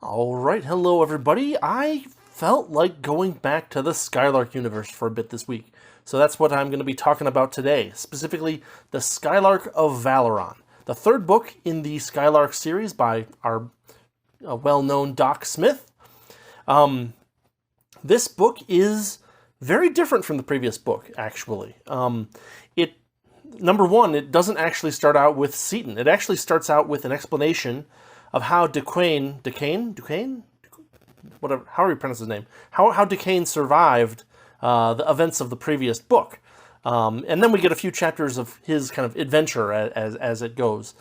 All right, hello everybody. I felt like going back to the Skylark universe for a bit this week. So that's what I'm going to be talking about today, specifically the Skylark of Valeron, the third book in the Skylark series by our well-known Doc Smith. This book is very different from the previous book, actually. Number one, it doesn't actually start out with Seaton. It actually starts out with an explanation of how Duquesne, whatever, however you pronounce his name, how Duquesne survived the events of the previous book. And then we get a few chapters of his kind of adventure as it goes.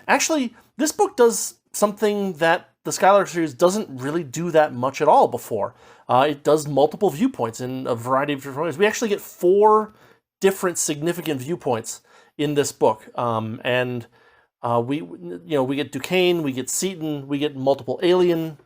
Actually, this book does something that the Skylark series doesn't really do that much at all before. It does multiple viewpoints in a variety of different ways. We actually get 4 different significant viewpoints in this book, we get Duquesne, we get Seaton, we get multiple alien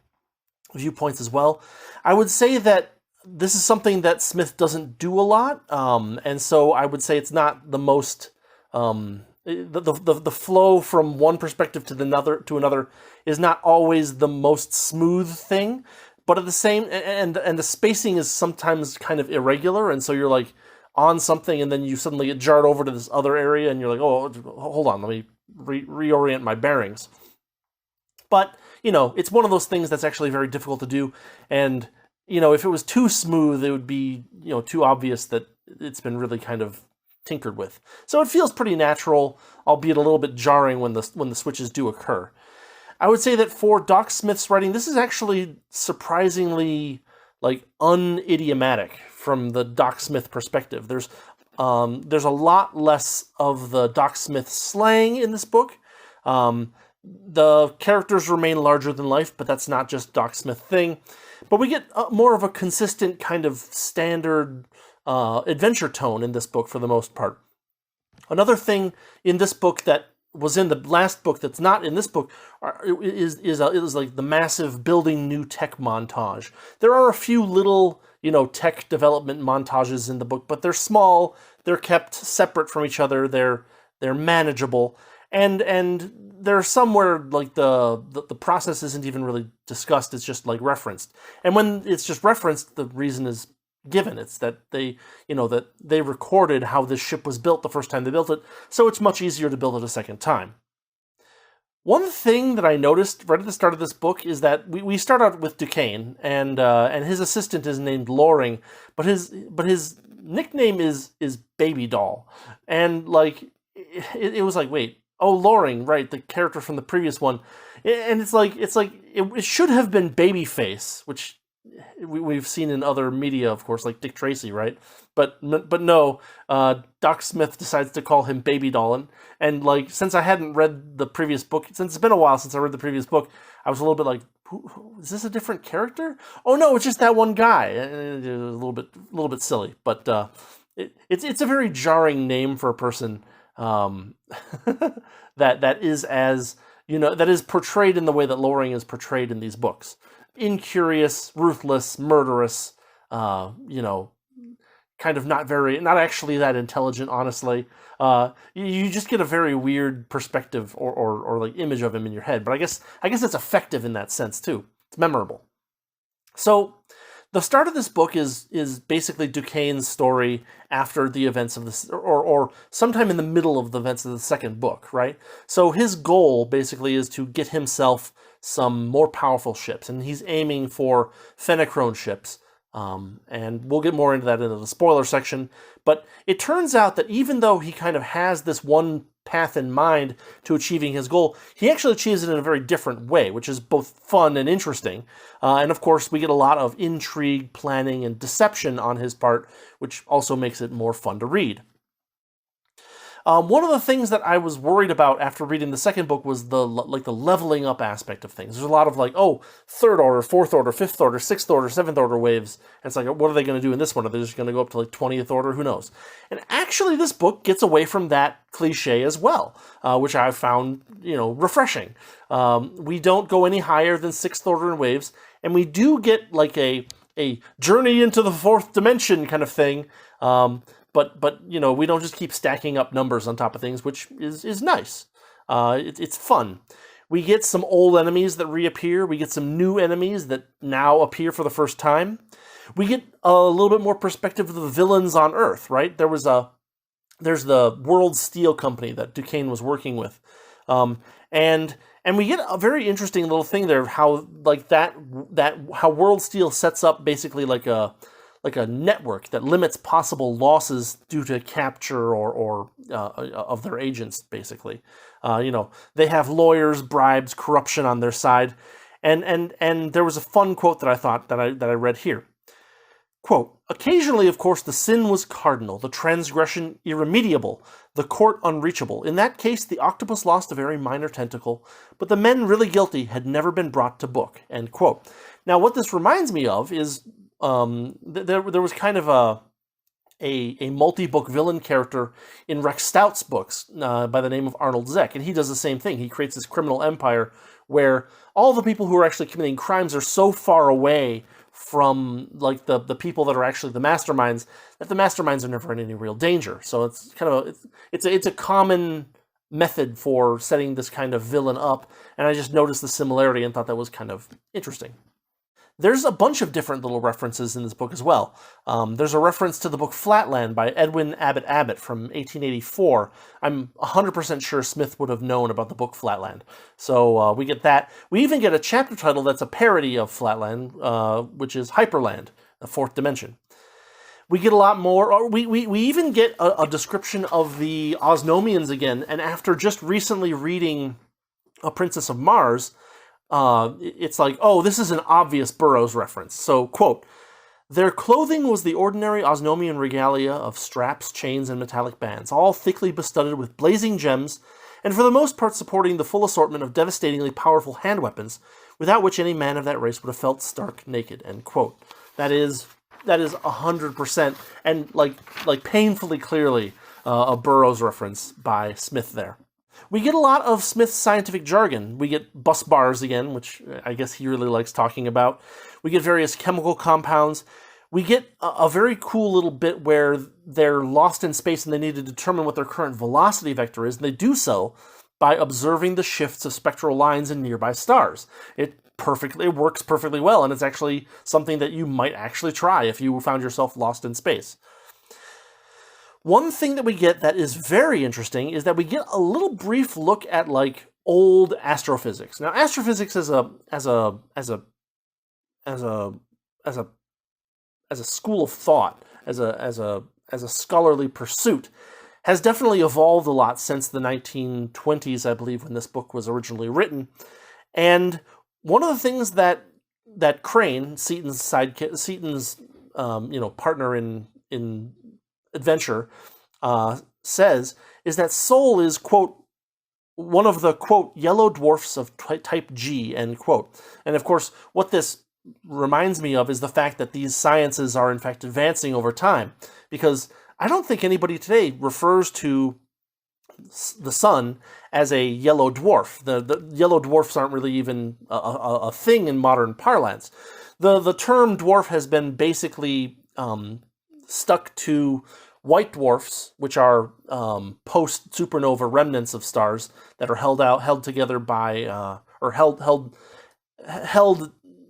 viewpoints as well. I would say that this is something that Smith doesn't do a lot, and so I would say it's not the most the flow from one perspective to another is not always the most smooth thing. But at the same and the spacing is sometimes kind of irregular, and so you're like on something, and then you suddenly get jarred over to this other area, and you're like, oh, hold on, let me reorient my bearings. But, it's one of those things that's actually very difficult to do, and, if it was too smooth, it would be, too obvious that it's been really kind of tinkered with. So it feels pretty natural, albeit a little bit jarring when the switches do occur. I would say that for Doc Smith's writing, this is actually surprisingly, unidiomatic from the Doc Smith perspective. There's a lot less of the Doc Smith slang in this book. The characters remain larger than life, but that's not just Doc Smith thing. But we get more of a consistent kind of standard adventure tone in this book for the most part. Another thing in this book that was in the last book that's not in this book is like the massive building new tech montage. There are a few little tech development montages in the book, but they're small. They're kept separate from each other. They're manageable, and there's somewhere like the process isn't even really discussed. It's just like referenced, and when it's just referenced, the reason is given. It's that they recorded how this ship was built the first time they built it, so it's much easier to build it a second time. One thing that I noticed right at the start of this book is that we start out with Duquesne, and his assistant is named Loring, but his nickname is Baby Doll, and it was like, wait, oh, Loring, right, the character from the previous one, and it should have been Babyface, which we've seen in other media, of course, like Dick Tracy, right? But no, Doc Smith decides to call him Baby Doll, and since I hadn't read the previous book, since it's been a while since I read the previous book, I was a little bit like, is this a different character? Oh no, it's just that one guy. A little bit silly, but it's a very jarring name for a person that is that is portrayed in the way that Loring is portrayed in these books. Incurious, ruthless, murderous, kind of not actually that intelligent, honestly. You just get a very weird perspective or image of him in your head. But I guess it's effective in that sense too. It's memorable. So the start of this book is basically Duquesne's story after the events of this, or sometime in the middle of the events of the second book, right? So his goal basically is to get himself some more powerful ships, and he's aiming for Fenachrone ships. And we'll get more into that in the spoiler section. But it turns out that even though he kind of has this one path in mind to achieving his goal, he actually achieves it in a very different way, which is both fun and interesting. And of course, we get a lot of intrigue, planning, and deception on his part, which also makes it more fun to read. One of the things that I was worried about after reading the second book was the leveling up aspect of things. There's a lot of third order, fourth order, fifth order, sixth order, seventh order waves. And it's like, what are they going to do in this one? Are they just going to go up to 20th order? Who knows? And actually, this book gets away from that cliche as well, which I found refreshing. We don't go any higher than sixth order in waves, and we do get a journey into the fourth dimension kind of thing. But we don't just keep stacking up numbers on top of things, which is nice. It's fun. We get some old enemies that reappear. We get some new enemies that now appear for the first time. We get a little bit more perspective of the villains on Earth, right? There's the World Steel Company that Duquesne was working with, and we get a very interesting little thing there of how like how World Steel sets up basically like a network that limits possible losses due to capture or of their agents, basically. They have lawyers, bribes, corruption on their side, and there was a fun quote that I thought that I read here. Quote, occasionally, of course, the sin was cardinal, the transgression irremediable, the court unreachable. In that case, the octopus lost a very minor tentacle, but the men really guilty had never been brought to book, end quote. Now, what this reminds me of is there was kind of a multi-book villain character in Rex Stout's books by the name of Arnold Zek, and he does the same thing. He creates this criminal empire where all the people who are actually committing crimes are so far away from like the people that are actually the masterminds that the masterminds are never in any real danger. So it's kind of it's a common method for setting this kind of villain up, and I just noticed the similarity and thought that was kind of interesting. There's a bunch of different little references in this book as well. There's a reference to the book Flatland by Edwin Abbott from 1884. I'm 100% sure Smith would have known about the book Flatland. So we get that. We even get a chapter title that's a parody of Flatland, which is Hyperland, the fourth dimension. We get a lot more. We even get a description of the Osnomians again, and after just recently reading A Princess of Mars, it's like, oh, this is an obvious Burroughs reference. So, quote, their clothing was the ordinary Osnomian regalia of straps, chains, and metallic bands, all thickly bestudded with blazing gems, and for the most part supporting the full assortment of devastatingly powerful hand weapons, without which any man of that race would have felt stark naked, end quote. That is 100%, and like painfully clearly a Burroughs reference by Smith there. We get a lot of Smith's scientific jargon. We get bus bars again, which I guess he really likes talking about. We get various chemical compounds. We get a very cool little bit where they're lost in space and they need to determine what their current velocity vector is, and they do so by observing the shifts of spectral lines in nearby stars. It works perfectly well, and it's actually something that you might actually try if you found yourself lost in space. One thing that we get that is very interesting is that we get a little brief look at like old astrophysics. Now, astrophysics as a school of thought, as a scholarly pursuit, has definitely evolved a lot since the 1920s, I believe, when this book was originally written. And one of the things that Crane, Seaton's partner in adventure, says is that Sol is, quote, one of the, quote, yellow dwarfs of type G, end quote. And of course, what this reminds me of is the fact that these sciences are in fact advancing over time, because I don't think anybody today refers to the sun as a yellow dwarf. The yellow dwarfs aren't really even a thing in modern parlance. The term dwarf has been basically stuck to white dwarfs, which are post-supernova remnants of stars that are held together by, or held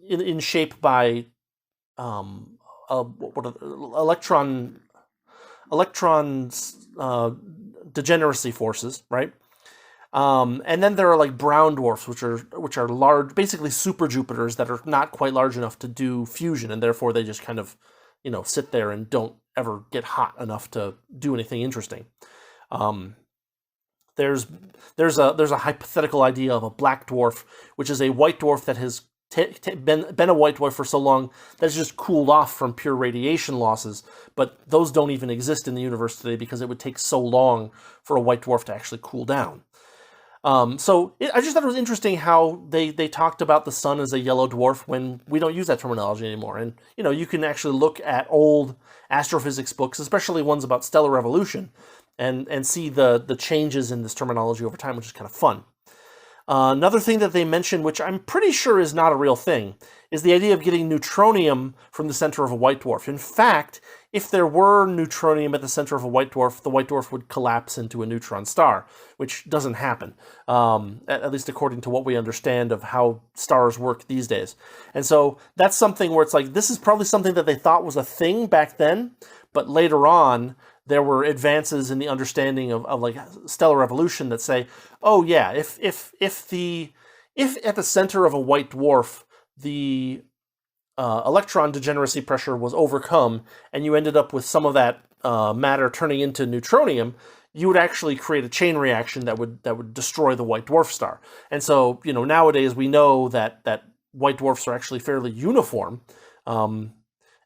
in shape by electrons degeneracy forces, right? And then there are like brown dwarfs, which are large, basically super Jupiters that are not quite large enough to do fusion, and therefore they just kind of, sit there and don't ever get hot enough to do anything interesting. There's a hypothetical idea of a black dwarf, which is a white dwarf that has been a white dwarf for so long that it's just cooled off from pure radiation losses, but those don't even exist in the universe today because it would take so long for a white dwarf to actually cool down. I just thought it was interesting how they talked about the sun as a yellow dwarf when we don't use that terminology anymore. And, you can actually look at old astrophysics books, especially ones about stellar evolution, and see the changes in this terminology over time, which is kind of fun. Another thing that they mention, which I'm pretty sure is not a real thing, is the idea of getting neutronium from the center of a white dwarf. In fact, if there were neutronium at the center of a white dwarf, the white dwarf would collapse into a neutron star, which doesn't happen, at least according to what we understand of how stars work these days. And so that's something where it's like, this is probably something that they thought was a thing back then, but later on, there were advances in the understanding of like stellar evolution that say, oh yeah, if at the center of a white dwarf the electron degeneracy pressure was overcome, and you ended up with some of that matter turning into neutronium, you would actually create a chain reaction that would destroy the white dwarf star. And so, nowadays we know that white dwarfs are actually fairly uniform.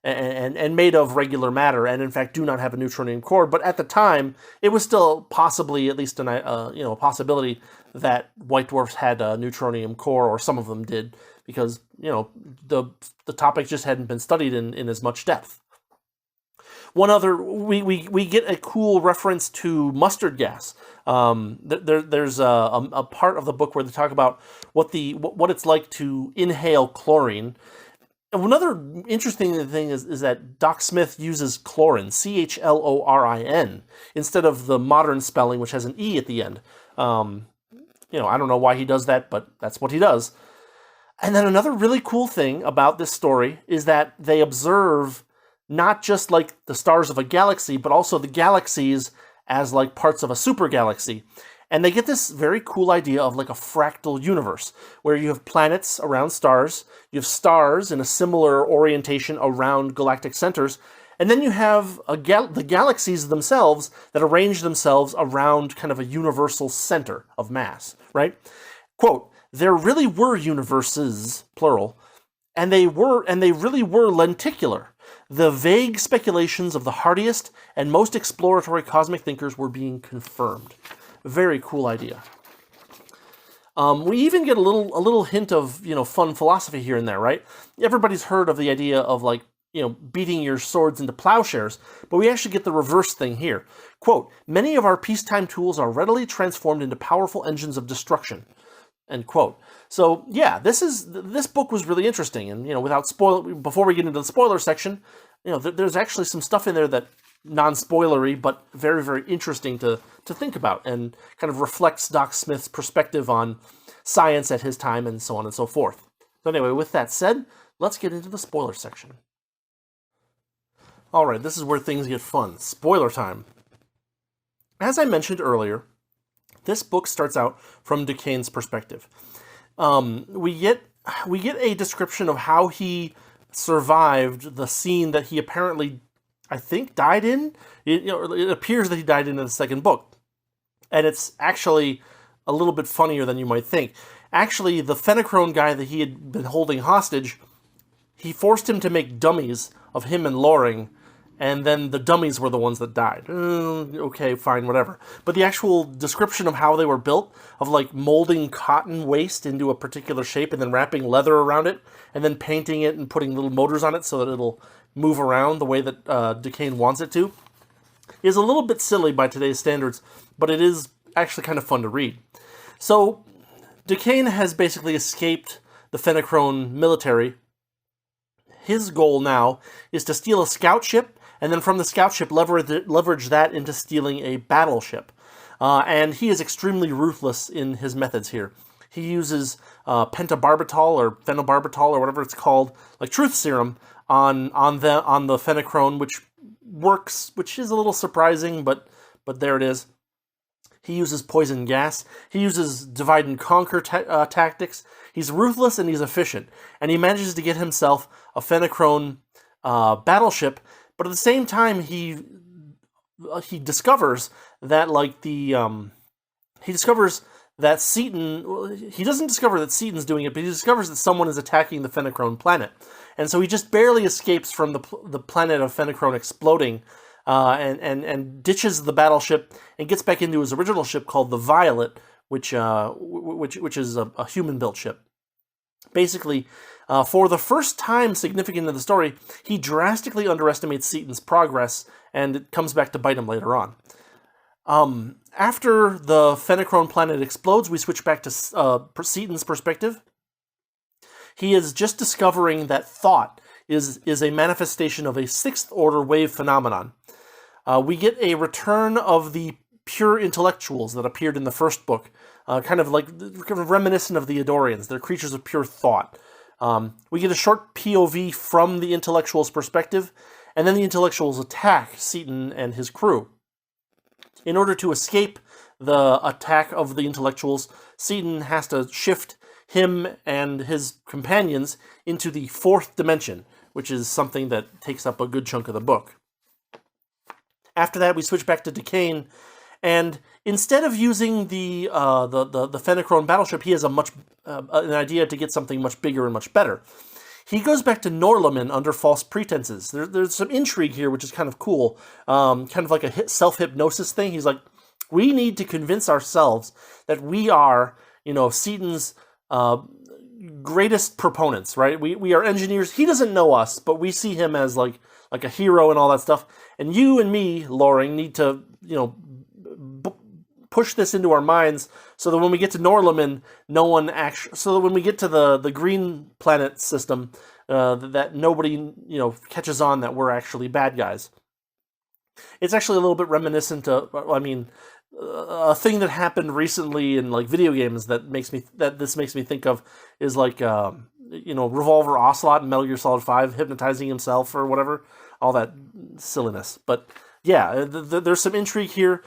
And made of regular matter, and in fact do not have a neutronium core. But at the time, it was still possibly at least a possibility that white dwarfs had a neutronium core, or some of them did, because the topic just hadn't been studied in as much depth. One other, we get a cool reference to mustard gas. There's a part of the book where they talk about what it's like to inhale chlorine. Another interesting thing is that Doc Smith uses chlorin, chlorin, instead of the modern spelling, which has an E at the end. I don't know why he does that, but that's what he does. And then another really cool thing about this story is that they observe not just like the stars of a galaxy, but also the galaxies as like parts of a super galaxy. And they get this very cool idea of like a fractal universe, where you have planets around stars, you have stars in a similar orientation around galactic centers, and then you have the galaxies themselves that arrange themselves around kind of a universal center of mass, right? Quote, there really were universes, plural, and they really were lenticular. The vague speculations of the hardiest and most exploratory cosmic thinkers were being confirmed. Very cool idea. We even get a little hint of fun philosophy here and there, right? Everybody's heard of the idea of like beating your swords into plowshares, but we actually get the reverse thing here. Quote: many of our peacetime tools are readily transformed into powerful engines of destruction. End quote. So yeah, this book was really interesting, and before we get into the spoiler section, there's actually some stuff in there that non-spoilery, but very, very interesting to think about, and kind of reflects Doc Smith's perspective on science at his time, and so on and so forth. So anyway, with that said, let's get into the spoiler section. Alright, this is where things get fun. Spoiler time. As I mentioned earlier, this book starts out from Duquesne's perspective. We get a description of how he survived the scene that he apparently, I think, died in. It appears that he died in the second book. And it's actually a little bit funnier than you might think. Actually, the Fenachrone guy that he had been holding hostage, he forced him to make dummies of him and Loring, and then the dummies were the ones that died. Okay, fine, whatever. But the actual description of how they were built, of like molding cotton waste into a particular shape and then wrapping leather around it, and then painting it and putting little motors on it so that it'll move around the way that Duquesne wants it to, is a little bit silly by today's standards, but it is actually kind of fun to read. So, Duquesne has basically escaped the Fenachrone military. His goal now is to steal a scout ship, and then from the scout ship leverage that into stealing a battleship. And he is extremely ruthless in his methods here. He uses pentobarbital or phenobarbital or whatever it's called, like truth serum, on the Fenachrone, which works, which is a little surprising, but there it is. He uses poison gas. He uses divide and conquer tactics. He's ruthless and he's efficient, and he manages to get himself a Fenachrone battleship. But at the same time, he discovers that he discovers that Seaton. He doesn't discover that Seaton's doing it, but he discovers that someone is attacking the Fenachrone planet, and so he just barely escapes from the planet of Fenachrone exploding, and ditches the battleship and gets back into his original ship called the Violet, which is a human-built ship. Basically, for the first time significant in the story, he drastically underestimates Seaton's progress, and it comes back to bite him later on. After the Fenachrone planet explodes, we switch back to Seaton's perspective. He is just discovering that thought is a manifestation of a sixth-order wave phenomenon. We get a return of the pure intellectuals that appeared in the first book, kind of reminiscent of the Eddorians. They're creatures of pure thought. We get a short POV from the intellectuals' perspective, and then the intellectuals attack Seaton and his crew. In order to escape the attack of the intellectuals, Seaton has to shift him and his companions into the fourth dimension, which is something that takes up a good chunk of the book. After that, we switch back to Duquesne, and instead of using the Fenachrone battleship, he has an idea to get something much bigger and much better. He goes back to Norlamin under false pretenses. There's some intrigue here, which is kind of cool, kind of like a self-hypnosis thing. He's like, we need to convince ourselves that we are, Seaton's greatest proponents, right? We are engineers. He doesn't know us, but we see him as like a hero and all that stuff. And you and me, Loring, need to, push this into our minds so that when we get to Norlamin, so that when we get to the green planet system, that nobody, catches on that we're actually bad guys. It's actually a little bit reminiscent of, a thing that happened recently in video games that this makes me think of is Revolver Ocelot in Metal Gear Solid 5 hypnotizing himself or whatever, all that silliness. But yeah, there's some intrigue here.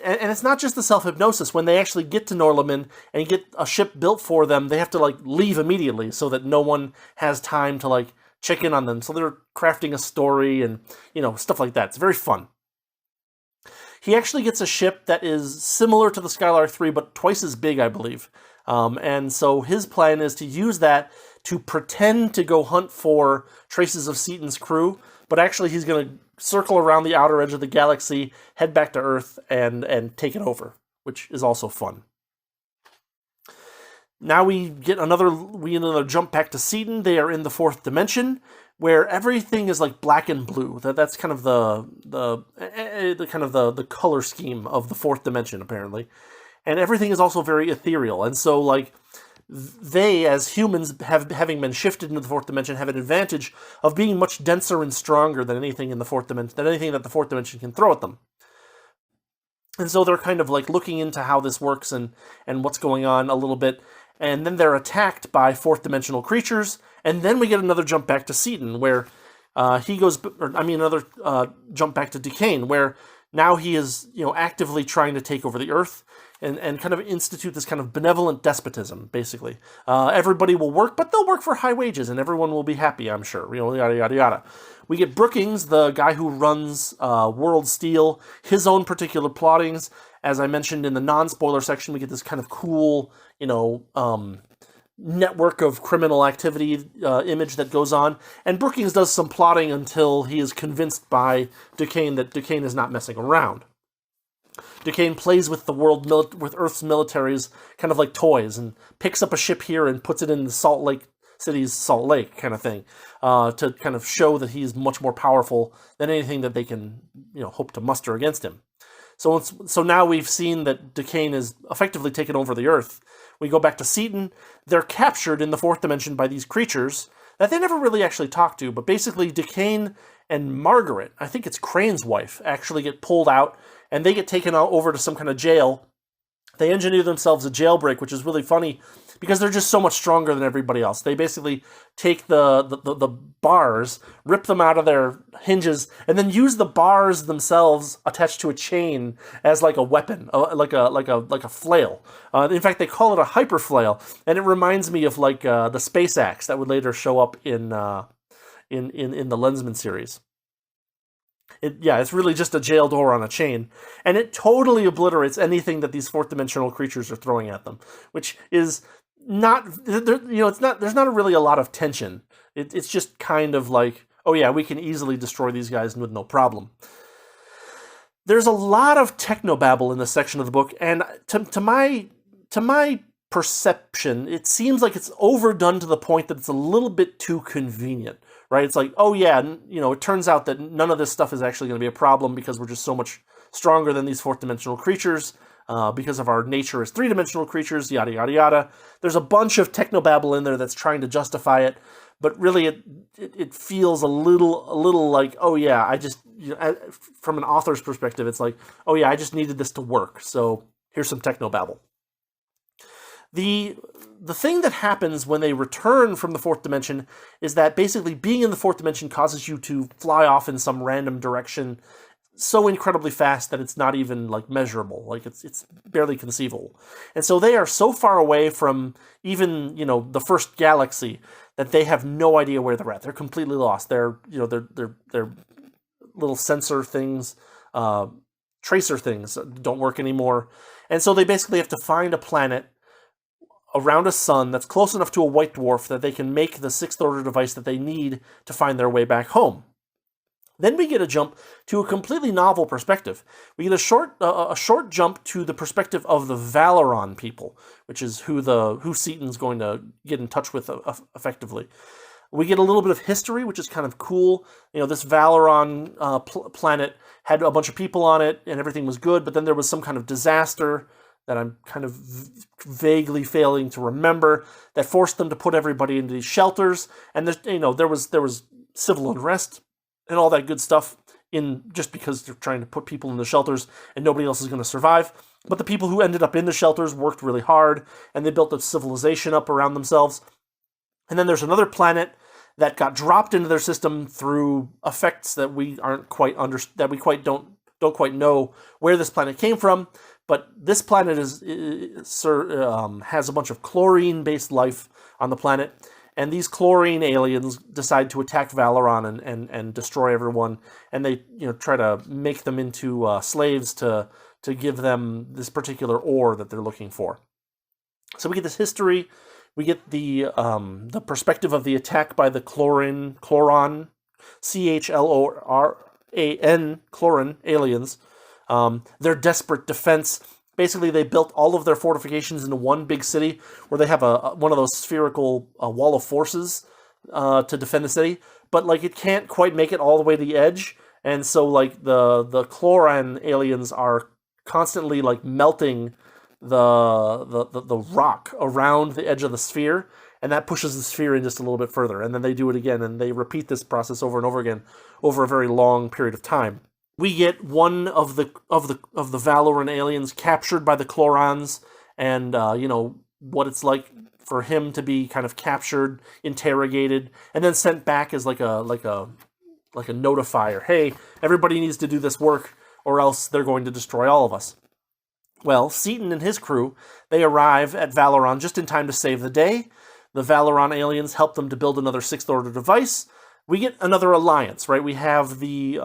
And it's not just the self-hypnosis. When they actually get to Norlamin and get a ship built for them, they have to leave immediately so that no one has time to check in on them. So they're crafting a story and stuff like that. It's very fun. He actually gets a ship that is similar to the Skylark 3, but twice as big, I believe. And so his plan is to use that to pretend to go hunt for traces of Seaton's crew, but actually he's going to circle around the outer edge of the galaxy, head back to Earth, and take it over, which is also fun. Now we get another jump back to Seaton. They are in the fourth dimension, where everything is black and blue. That's kind of the color scheme of the fourth dimension, apparently. And everything is also very ethereal. And so they, as humans, having been shifted into the fourth dimension, have an advantage of being much denser and stronger than anything in the fourth dimension, than anything that the fourth dimension can throw at them. And so they're kind of looking into how this works and what's going on a little bit. And then they're attacked by fourth dimensional creatures. And then we get another jump back to Seaton, where another jump back to Duquesne, where now he is, actively trying to take over the Earth and kind of institute this kind of benevolent despotism, basically. Everybody will work, but they'll work for high wages, and everyone will be happy, I'm sure. Yada, yada, yada. We get Brookings, the guy who runs World Steel, his own particular plottings. As I mentioned in the non-spoiler section, we get this kind of cool, network of criminal activity image that goes on. And Brookings does some plotting until he is convinced by Duquesne that Duquesne is not messing around. Duquesne plays with with Earth's militaries kind of like toys, and picks up a ship here and puts it in the Salt Lake City's Salt Lake kind of thing, to kind of show that he's much more powerful than anything that they can, hope to muster against him. So now we've seen that Duquesne is effectively taken over the Earth. We go back to Seaton. They're captured in the fourth dimension by these creatures that they never really actually talk to, but basically Duquesne and Margaret, I think it's Crane's wife, actually get pulled out, and they get taken over to some kind of jail. They engineer themselves a jailbreak, which is really funny because they're just so much stronger than everybody else. They basically take the bars, rip them out of their hinges, and then use the bars themselves attached to a chain as a weapon, like a flail. In fact, they call it a hyper flail, and it reminds me of the space axe that would later show up in the Lensman series. It's really just a jail door on a chain, and it totally obliterates anything that these fourth dimensional creatures are throwing at them, which is not, it's not. There's not really a lot of tension. It's just kind of we can easily destroy these guys with no problem. There's a lot of technobabble in this section of the book, and to my perception, it seems like it's overdone to the point that it's a little bit too convenient. Right? It's it turns out that none of this stuff is actually going to be a problem because we're just so much stronger than these fourth-dimensional creatures because of our nature as three-dimensional creatures, yada, yada, yada. There's a bunch of technobabble in there that's trying to justify it, but really it feels a little like, oh yeah, I just, from an author's perspective, it's like, oh yeah, I just needed this to work, so here's some technobabble. The thing that happens when they return from the fourth dimension is that basically being in the fourth dimension causes you to fly off in some random direction so incredibly fast that it's not even like measurable, like it's barely conceivable. And so they are so far away from even, the first galaxy that they have no idea where they're at. They're completely lost. They're little sensor things, tracer things don't work anymore. And so they basically have to find a planet around a sun that's close enough to a white dwarf that they can make the sixth order device that they need to find their way back home. Then we get a jump to a completely novel perspective. We get a short jump to the perspective of the Valeron people, which is who Seaton's going to get in touch with effectively. We get a little bit of history, which is kind of cool. This Valeron planet had a bunch of people on it, and everything was good, but then there was some kind of disaster that I'm kind of vaguely failing to remember that forced them to put everybody into these shelters, and there was civil unrest and all that good stuff just because they're trying to put people in the shelters and nobody else is going to survive. But the people who ended up in the shelters worked really hard, and they built a civilization up around themselves. And then there's another planet that got dropped into their system through effects that we don't quite know where this planet came from. But this planet has a bunch of chlorine-based life on the planet, and these chlorine aliens decide to attack Valeron and destroy everyone, and they try to make them into slaves to give them this particular ore that they're looking for. So we get this history, we get the perspective of the attack by the Chloran, Chloran, Chloran aliens. Their desperate defense. Basically, they built all of their fortifications into one big city where they have one of those spherical wall of forces to defend the city, but it can't quite make it all the way to the edge, and so the Chloran aliens are constantly melting the rock around the edge of the sphere, and that pushes the sphere in just a little bit further, and then they do it again, and they repeat this process over and over again over a very long period of time. We get one of the Valoran aliens captured by the Chlorans, and what it's like for him to be kind of captured, interrogated, and then sent back as like a notifier. Hey, everybody needs to do this work, or else they're going to destroy all of us. Well, Seaton and his crew, they arrive at Valeron just in time to save the day. The Valeron aliens help them to build another sixth order device. We get another alliance, right? We have the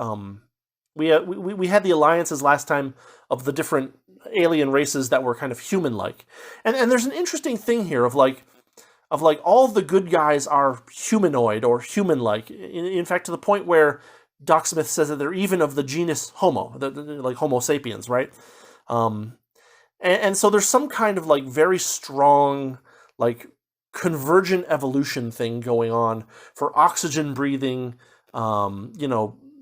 we had the alliances last time of the different alien races that were kind of human-like, and there's an interesting thing here of all the good guys are humanoid or human-like. In fact, to the point where Doc Smith says that they're even of the genus Homo, like Homo sapiens, right? And so there's some kind of very strong convergent evolution thing going on for oxygen breathing,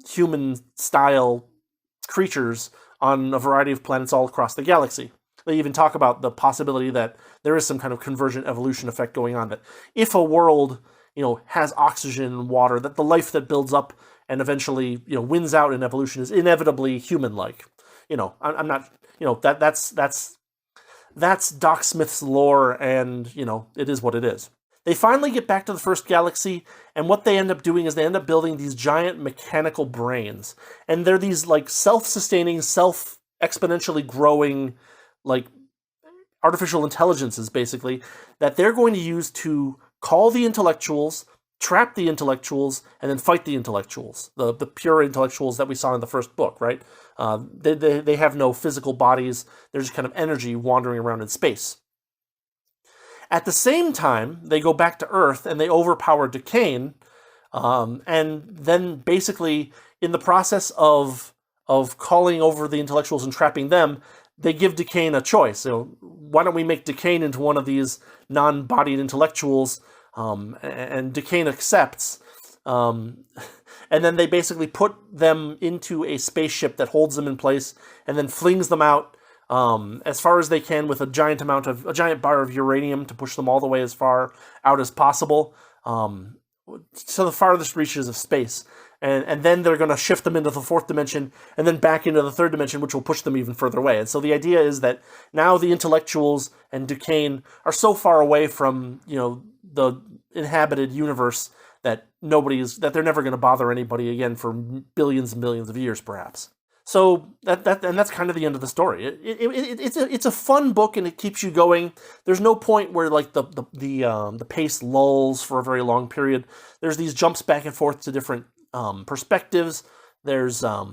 human-style creatures on a variety of planets all across the galaxy. They even talk about the possibility that there is some kind of convergent evolution effect going on, that if a world, has oxygen and water, that the life that builds up and eventually, wins out in evolution is inevitably human-like. I'm not, that's Doc Smith's lore, and, it is what it is. They finally get back to the first galaxy, and what they end up doing is they end up building these giant mechanical brains. And they're these, self-sustaining, self-exponentially growing, artificial intelligences, basically, that they're going to use to call the intellectuals, trap the intellectuals, and then fight the intellectuals. The pure intellectuals that we saw in the first book, right? They have no physical bodies. They're just kind of energy wandering around in space. At the same time, they go back to Earth and they overpower Duquesne, and then basically, in the process of calling over the intellectuals and trapping them, they give Duquesne a choice. Why don't we make Duquesne into one of these non-bodied intellectuals? And Duquesne accepts, and then they basically put them into a spaceship that holds them in place and then flings them out as far as they can with a giant bar of uranium to push them all the way as far out as possible to the farthest reaches of space. And then they're going to shift them into the fourth dimension and then back into the third dimension, which will push them even further away. And so the idea is that now the intellectuals and Duquesne are so far away from, the inhabited universe that they're never going to bother anybody again for billions and billions of years, perhaps. So that's kind of the end of the story. It's a fun book and it keeps you going. There's no point where like the pace lulls for a very long period. There's these jumps back and forth to different perspectives. There's a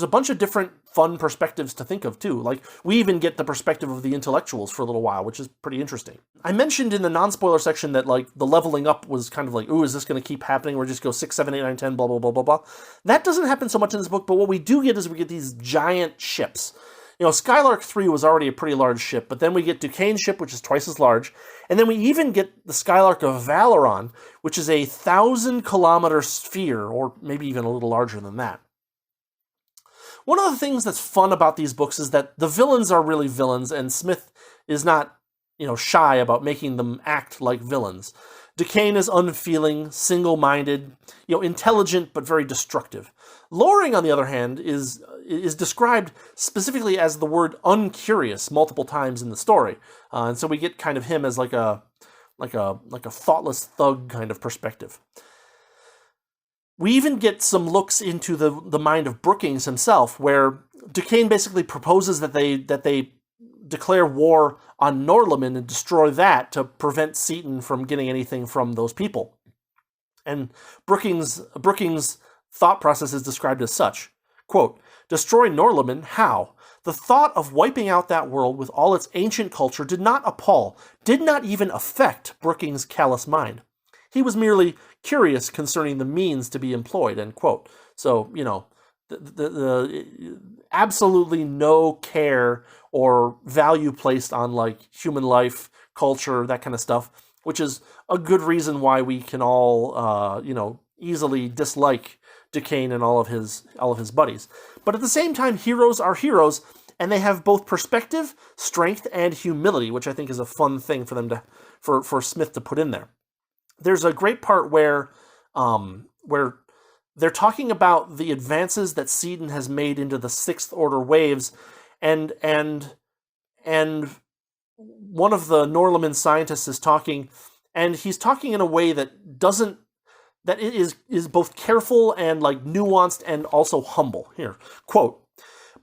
bunch of different fun perspectives to think of too. Like we even get the perspective of the intellectuals for a little while, which is pretty interesting. I mentioned in the non-spoiler section that like the leveling up was kind of like, ooh, is this going to keep happening? Or just go 6, 7, 8, 9, 10, blah, blah, blah, blah, blah. That doesn't happen so much in this book, but what we do get is we get these giant ships. Skylark 3 was already a pretty large ship, but then we get Duquesne's ship, which is twice as large, and then we even get the Skylark of Valeron, which is a 1,000-kilometer sphere, or maybe even a little larger than that. One of the things that's fun about these books is that the villains are really villains, and Smith is not, shy about making them act like villains. Duquesne is unfeeling, single-minded, intelligent, but very destructive. Loring, on the other hand, is described specifically as the word uncurious multiple times in the story, and so we get kind of him as like a thoughtless thug kind of perspective. We even get some looks into the mind of Brookings himself, where Duquesne basically proposes that they declare war on Norlamin and destroy that to prevent Seaton from getting anything from those people. And Brookings' thought process is described as such. Quote, "Destroy Norlamin? How? The thought of wiping out that world with all its ancient culture did not appall, did not even affect Brookings' callous mind. He was merely curious concerning the means to be employed," end quote. So, the absolutely no care or value placed on like human life, culture, that kind of stuff, which is a good reason why we can all, easily dislike Duquesne and all of his buddies. But at the same time, heroes are heroes, and they have both perspective, strength, and humility, which I think is a fun thing for them for Smith to put in there. There's a great part where they're talking about the advances that Seaton has made into the Sixth Order waves, and one of the Norlamin scientists is talking, and he's talking in a way that it is both careful and like nuanced and also humble. Here, quote,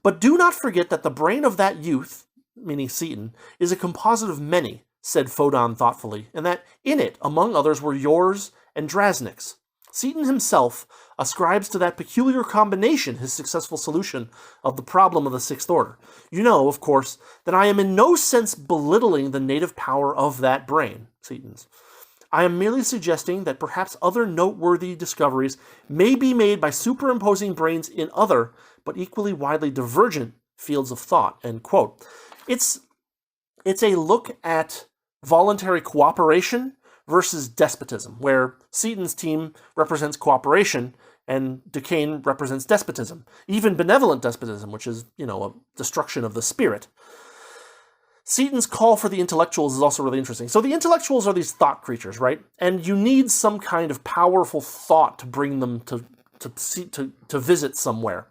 "But do not forget that the brain of that youth," meaning Seaton, "is a composite of many," said Fodon thoughtfully, "and that in it, among others, were yours and Drasnik's. Seaton himself ascribes to that peculiar combination his successful solution of the problem of the Sixth Order. You know, of course, that I am in no sense belittling the native power of that brain," Seaton's. "I am merely suggesting that perhaps other noteworthy discoveries may be made by superimposing brains in other, but equally widely divergent fields of thought," end quote. It's a look at voluntary cooperation versus despotism, where Seaton's team represents cooperation and Duquesne represents despotism, even benevolent despotism, which is, a destruction of the spirit. Seaton's call for the intellectuals is also really interesting. So the intellectuals are these thought creatures, right? And you need some kind of powerful thought to bring them to visit somewhere.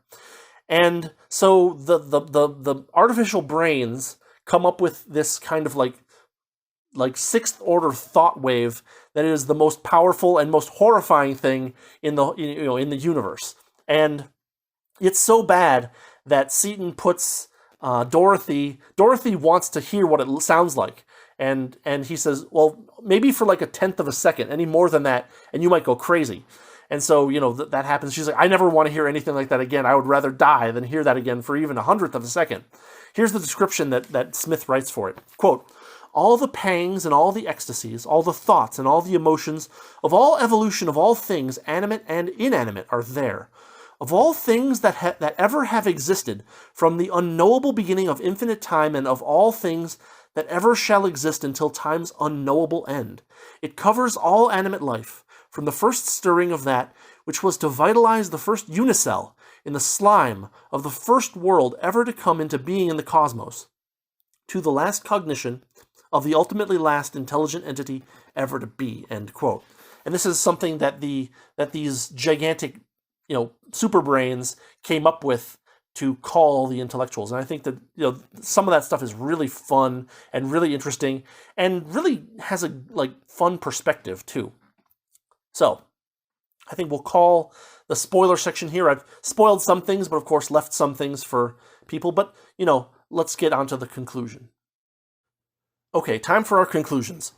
And so the artificial brains come up with this kind of like Sixth Order thought wave that is the most powerful and most horrifying thing in the universe. And it's so bad that Seaton puts Dorothy wants to hear what it sounds like, and he says, well, maybe for like a tenth of a second, any more than that, and you might go crazy. And so, that happens. She's like, I never want to hear anything like that again. I would rather die than hear that again for even a hundredth of a second. Here's the description that Smith writes for it. Quote, "All the pangs and all the ecstasies, all the thoughts and all the emotions of all evolution of all things, animate and inanimate, are there. Of all things that ever have existed, from the unknowable beginning of infinite time, and of all things that ever shall exist until time's unknowable end. It covers all animate life, from the first stirring of that which was to vitalize the first unicell in the slime of the first world ever to come into being in the cosmos, to the last cognition of the ultimately last intelligent entity ever to be, end quote. And this is something that these gigantic, super brains came up with to call the intellectuals. And I think that, some of that stuff is really fun and really interesting and really has a fun perspective too. So I think we'll call the spoiler section here. I've spoiled some things, but of course left some things for people. But, let's get on to the conclusion. Okay, time for our conclusions.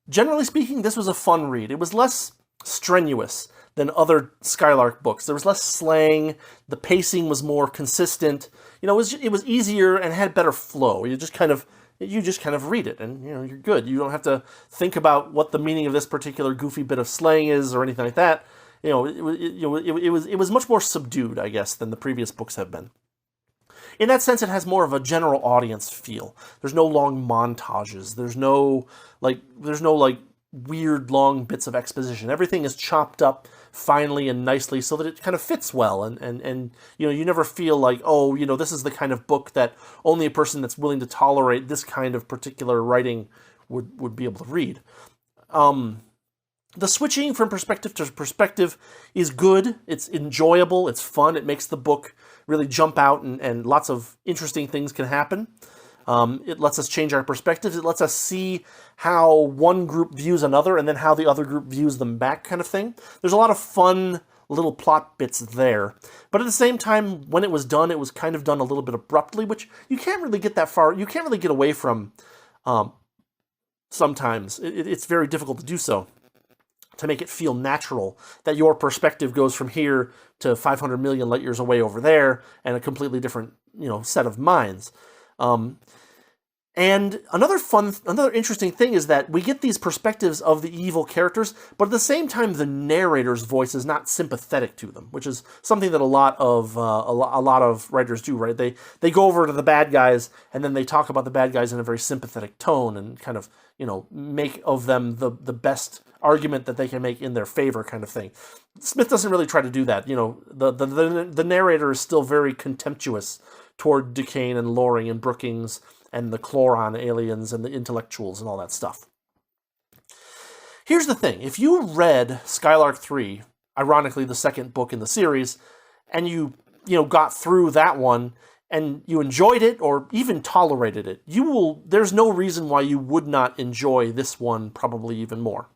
Generally speaking, this was a fun read. It was less strenuous than other Skylark books. There was less slang. The pacing was more consistent. It was easier and had better flow. You just kind of read it, and you're good. You don't have to think about what the meaning of this particular goofy bit of slang is or anything like that. It was much more subdued, I guess, than the previous books have been. In that sense, it has more of a general audience feel. There's no long montages. There's no weird long bits of exposition. Everything is chopped up finely and nicely so that it kind of fits well, and you never feel like, this is the kind of book that only a person that's willing to tolerate this kind of particular writing would be able to read. The switching from perspective to perspective is good. It's enjoyable. It's fun. It makes the book really jump out, and lots of interesting things can happen. It lets us change our perspectives. It lets us see how one group views another and then how the other group views them back, kind of thing. There's a lot of fun little plot bits there. But at the same time, when it was done, it was kind of done a little bit abruptly, which you can't really get that far. You can't really get away from sometimes. It's very difficult to do so, to make it feel natural that your perspective goes from here to 500 million light years away over there and a completely different, set of minds. And another interesting thing is that we get these perspectives of the evil characters, but at the same time, the narrator's voice is not sympathetic to them, which is something that a lot of writers do, right? They go over to the bad guys and then they talk about the bad guys in a very sympathetic tone and kind of, make of them the best argument that they can make in their favor, kind of thing. Smith doesn't really try to do that. The narrator is still very contemptuous toward Duquesne and Loring and Brookings and the Chloron aliens and the intellectuals and all that stuff. Here's the thing. If you read Skylark 3, ironically the second book in the series, and you got through that one and you enjoyed it or even tolerated it, there's no reason why you would not enjoy this one probably even more.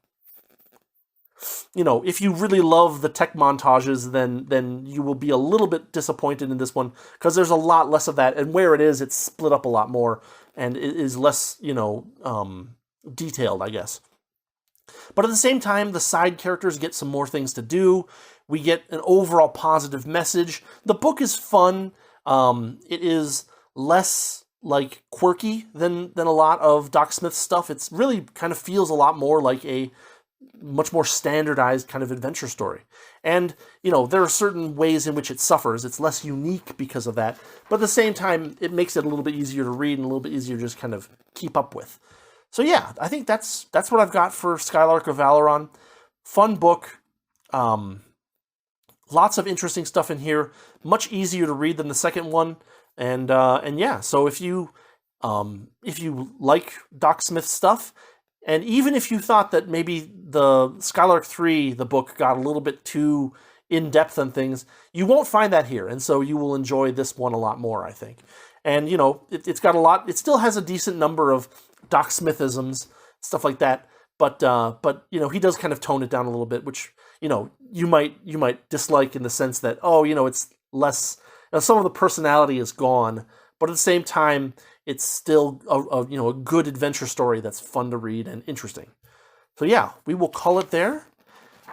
If you really love the tech montages, then you will be a little bit disappointed in this one because there's a lot less of that, and where it is, it's split up a lot more and it is less, detailed, I guess. But at the same time, the side characters get some more things to do. We get an overall positive message. The book is fun. It is less quirky than a lot of Doc Smith's stuff. It's really kind of feels a lot more like a much more standardized kind of adventure story. And, there are certain ways in which it suffers. It's less unique because of that. But at the same time, it makes it a little bit easier to read and a little bit easier to just kind of keep up with. So yeah, I think that's what I've got for Skylark of Valeron. Fun book. Lots of interesting stuff in here. Much easier to read than the second one. And yeah, so if you like Doc Smith stuff, and even if you thought that maybe the Skylark 3, the book, got a little bit too in-depth on things, you won't find that here. And so you will enjoy this one a lot more, I think. And, it's got a lot, it still has a decent number of Doc Smithisms, stuff like that. But he does kind of tone it down a little bit, which, you might dislike in the sense that, it's less, some of the personality is gone. But at the same time, it's still a good adventure story that's fun to read and interesting. So yeah, we will call it there.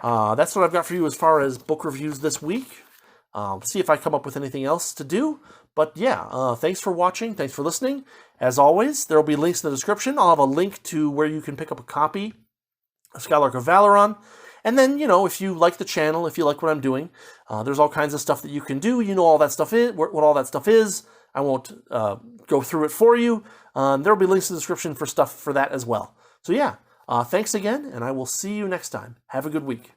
That's what I've got for you as far as book reviews this week. See if I come up with anything else to do. But yeah, thanks for watching. Thanks for listening. As always, there will be links in the description. I'll have a link to where you can pick up a copy of Skylark of Valeron. And then, if you like the channel, if you like what I'm doing, there's all kinds of stuff that you can do. All that stuff is, what all that stuff is. I won't go through it for you. There will be links in the description for stuff for that as well. So yeah, Thanks again, and I will see you next time. Have a good week.